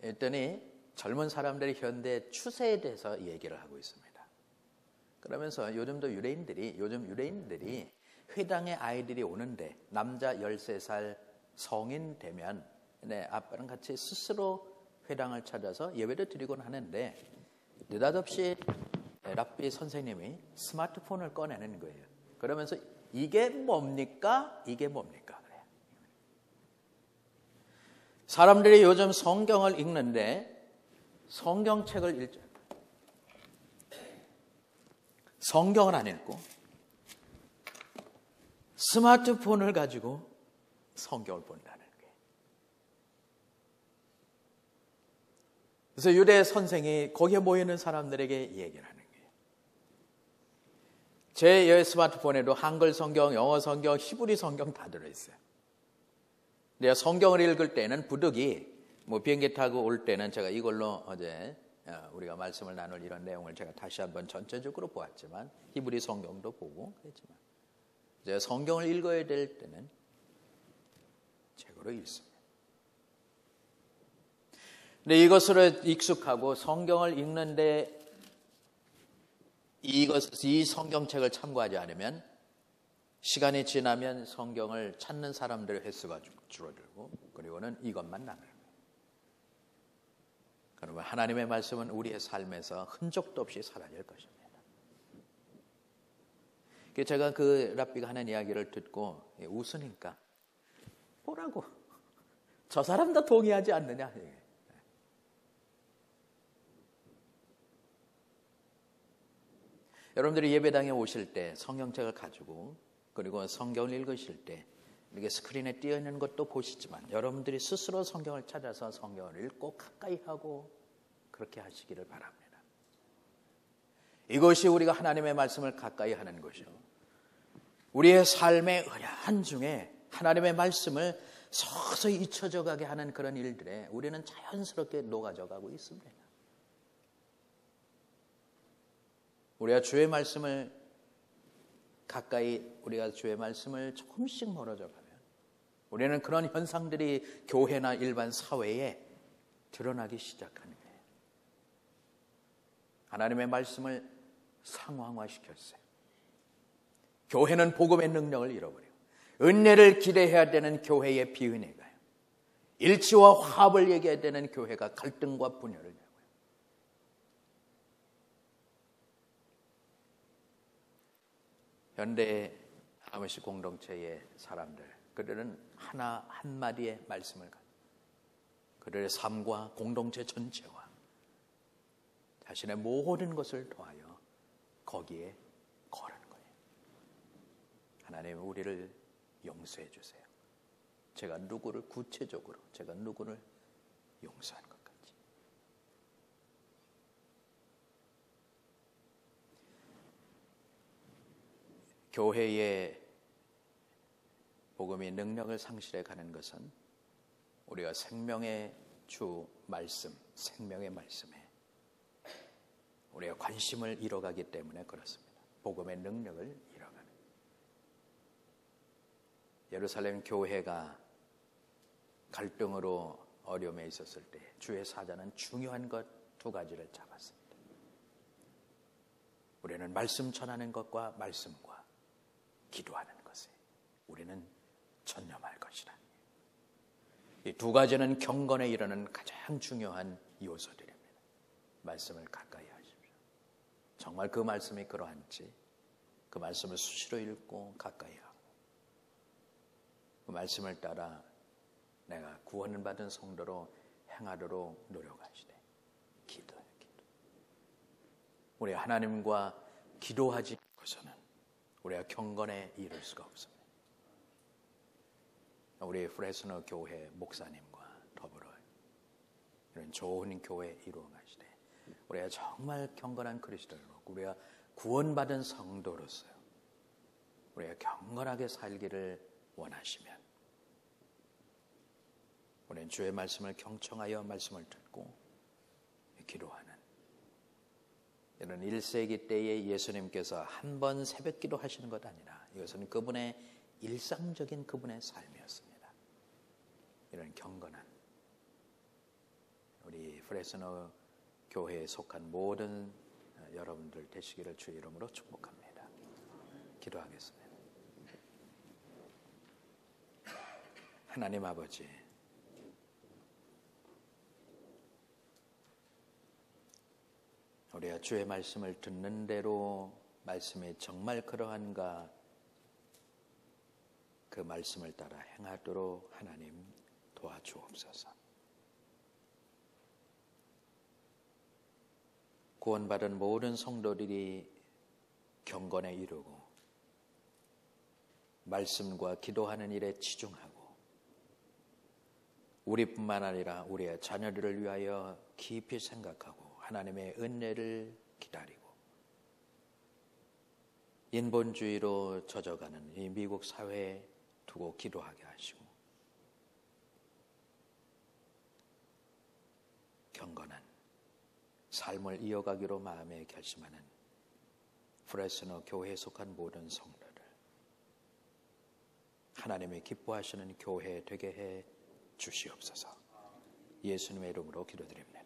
그랬더니 젊은 사람들이 현대 추세에 대해서 얘기를 하고 있습니다. 그러면서 요즘 유대인들이 회당에 아이들이 오는데 남자 13살 성인 되면 아빠랑 같이 스스로 회당을 찾아서 예배를 드리곤 하는데 느닷없이 랍비 선생님이 스마트폰을 꺼내는 거예요. 그러면서 이게 뭡니까? 이게 뭡니까? 그래요. 사람들이 요즘 성경을 읽는데 성경책을 읽죠. 성경을 안 읽고 스마트폰을 가지고 성경을 본다는 거예요. 그래서 유대 선생이 거기에 모이는 사람들에게 얘기를 하는 거예요. 제 스마트폰에도 한글 성경, 영어 성경, 히브리 성경 다 들어있어요. 내가 성경을 읽을 때는 부득이 비행기 타고 올 때는 제가 이걸로 어제 우리가 말씀을 나눌 이런 내용을 제가 다시 한번 전체적으로 보았지만 히브리 성경도 보고 그랬지만 제가 성경을 읽어야 될 때는 책으로 읽습니다. 근데 이것으로 익숙하고 성경을 읽는데 이 성경책을 참고하지 않으면 시간이 지나면 성경을 찾는 사람들의 횟수가 줄어들고 그리고는 이것만 남아요. 그러면 하나님의 말씀은 우리의 삶에서 흔적도 없이 사라질 것입니다. 제가 그 랍비가 하는 이야기를 듣고 웃으니까 뭐라고 저 사람도 동의하지 않느냐. 여러분들이 예배당에 오실 때 성경책을 가지고 그리고 성경을 읽으실 때 이렇게 스크린에 띄어 있는 것도 보시지만 여러분들이 스스로 성경을 찾아서 성경을 읽고 가까이 하고 그렇게 하시기를 바랍니다. 이것이 우리가 하나님의 말씀을 가까이 하는 것이요. 우리의 삶의 의뢰한 중에 하나님의 말씀을 서서히 잊혀져 가게 하는 그런 일들에 우리는 자연스럽게 녹아져 가고 있습니다. 우리가 주의 말씀을 가까이 우리가 주의 말씀을 조금씩 멀어져 가면 우리는 그런 현상들이 교회나 일반 사회에 드러나기 시작하는 거예요. 하나님의 말씀을 상황화시켰어요. 교회는 복음의 능력을 잃어버려요. 은혜를 기대해야 되는 교회의 비은혜가요. 일치와 화합을 얘기해야 되는 교회가 갈등과 분열을 내고요. 현대 아모시 공동체의 사람들, 그들은 하나 한마디의 말씀을 가지고 그들의 삶과 공동체 전체와 자신의 모든 것을 더하여 거기에 거는 거예요. 하나님 우리를 용서해 주세요. 제가 누구를 구체적으로 제가 누구를 용서한 것 같지. 교회의 복음이 능력을 상실해 가는 것은 우리가 생명의 주 말씀, 생명의 말씀에 우리가 관심을 잃어가기 때문에 그렇습니다. 복음의 능력을 잃어가는. 예루살렘 교회가 갈등으로 어려움에 있었을 때 주의 사자는 중요한 것 두 가지를 잡았습니다. 우리는 말씀 전하는 것과 말씀과 기도하는 것에 우리는 전념할 것이다. 이 두 가지는 경건에 이르는 가장 중요한 요소들입니다. 말씀을 가까이 하십시오. 정말 그 말씀이 그러한지 그 말씀을 수시로 읽고 가까이 하고 그 말씀을 따라 내가 구원을 받은 성도로 행하도록 노력하시되 기도해요. 기도. 우리 하나님과 기도하지 않고서는 우리가 경건에 이를 수가 없습니다. 우리 프레스너 교회 목사님과 더불어 이런 좋은 교회 이루어가시되 우리가 정말 경건한 그리스도로 우리가 구원받은 성도로서요. 우리가 경건하게 살기를 원하시면 우리는 주의 말씀을 경청하여 말씀을 듣고 기도하는 이런 1세기 때에 예수님께서 한 번 새벽기도 하시는 것 아니라 이것은 그분의 일상적인 그분의 삶이었습니다. 이런 경건한 우리 프레스너 교회에 속한 모든 여러분들 되시기를 주의 이름으로 축복합니다. 기도하겠습니다. 하나님 아버지, 우리가 주의 말씀을 듣는 대로 말씀이 정말 그러한가 그 말씀을 따라 행하도록 하나님 도와주옵소서. 구원받은 모든 성도들이 경건에 이르고 말씀과 기도하는 일에 치중하고 우리뿐만 아니라 우리의 자녀들을 위하여 깊이 생각하고 하나님의 은혜를 기다리고 인본주의로 젖어가는 이 미국 사회에 두고 기도하게 하시고 경건한 삶을 이어가기로 마음에 결심하는 프레스너 교회에 속한 모든 성도들 하나님의 기뻐하시는 교회 되게 해 주시옵소서. 예수님의 이름으로 기도드립니다.